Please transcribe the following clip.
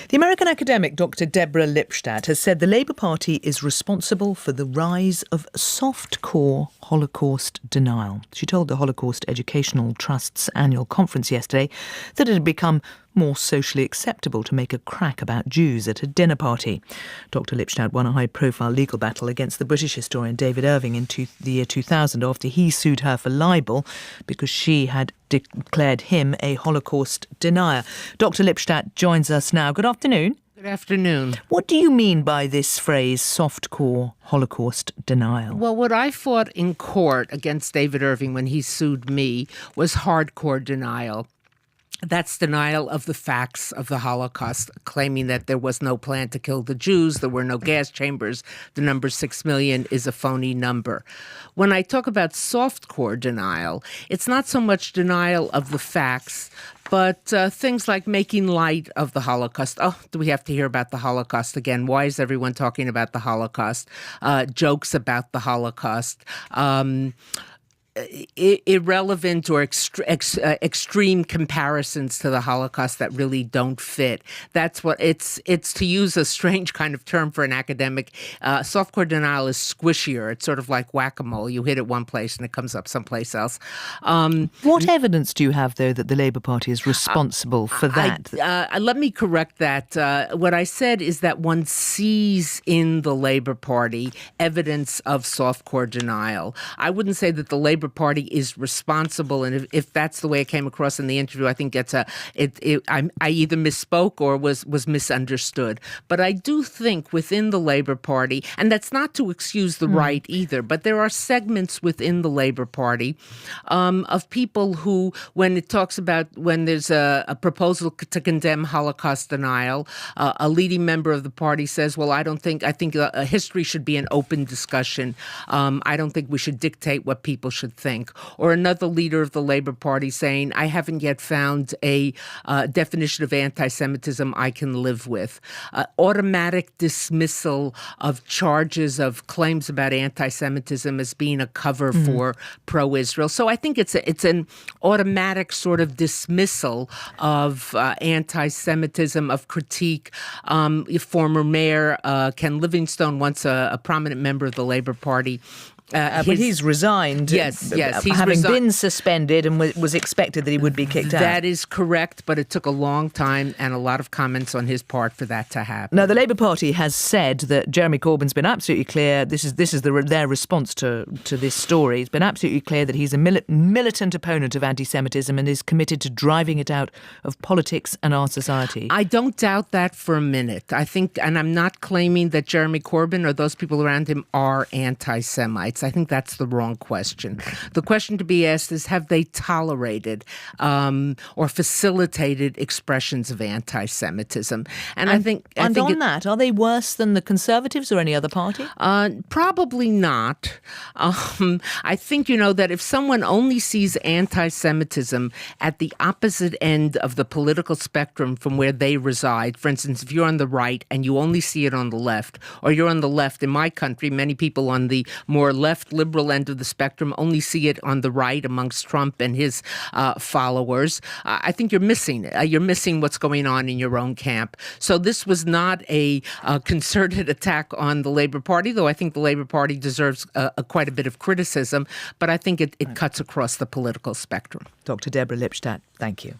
The American academic Dr. Deborah Lipstadt has said the Labour Party is responsible for the rise of soft-core Holocaust denial. She told the Holocaust Educational Trust's annual conference yesterday that it had become more socially acceptable to make a crack about Jews at a dinner party. Dr. Lipstadt won a high-profile legal battle against the British historian David Irving in the year 2000 after he sued her for libel because she had declared him a Holocaust denier. Dr. Lipstadt joins us now. Good afternoon. Good afternoon. What do you mean by this phrase, soft-core Holocaust denial? Well, what I fought in court against David Irving when he sued me was hardcore denial. That's denial of the facts of the Holocaust, claiming that there was no plan to kill the Jews, there were no gas chambers, the number 6 million is a phony number. When I talk about softcore denial, it's not so much denial of the facts, but things like making light of the Holocaust. Oh, do we have to hear about the Holocaust again? Why is everyone talking about the Holocaust? Jokes about the Holocaust. Irrelevant or extreme comparisons to the Holocaust that really don't fit. That's what it's to use a strange kind of term for an academic. Softcore denial is squishier. It's sort of like whack-a-mole. You hit it one place and it comes up someplace else. What evidence do you have, though, that the Labour Party is responsible for that? Let me correct that. What I said is that one sees in the Labour Party evidence of softcore denial. I wouldn't say that the Labour Party is responsible, and if that's the way it came across in the interview, I think I either misspoke or was misunderstood. But I do think within the Labour Party, and that's not to excuse the right either, but there are segments within the Labour Party of people who, when there's a proposal to condemn Holocaust denial, a leading member of the party says, well, I think history should be an open discussion. I don't think we should dictate what people should think. Or another leader of the Labour Party saying, I haven't yet found a definition of anti-Semitism I can live with. Automatic dismissal of charges of claims about anti-Semitism as being a cover for pro-Israel. So I think it's an automatic sort of dismissal of anti-Semitism, of critique. Former Mayor Ken Livingstone, once a prominent member of the Labour Party, but he's resigned. Yes. He's having been suspended and was expected that he would be kicked out. That is correct, but it took a long time and a lot of comments on his part for that to happen. Now, the Labour Party has said that Jeremy Corbyn's been absolutely clear. This is their response to this story. He's been absolutely clear that he's a militant opponent of anti-Semitism and is committed to driving it out of politics and our society. I don't doubt that for a minute. I think, and I'm not claiming that Jeremy Corbyn or those people around him are anti-Semites. I think that's the wrong question. The question to be asked is, have they tolerated or facilitated expressions of anti-Semitism? And I think are they worse than the Conservatives or any other party? Probably not. I think, that if someone only sees anti-Semitism at the opposite end of the political spectrum from where they reside, for instance, if you're on the right and you only see it on the left, or you're on the left in my country, many people on the more left liberal end of the spectrum only see it on the right amongst Trump and his followers. I think you're missing it. You're missing what's going on in your own camp. So this was not a concerted attack on the Labour Party, though I think the Labour Party deserves quite a bit of criticism, but I think it cuts across the political spectrum. Dr. Deborah Lipstadt, thank you.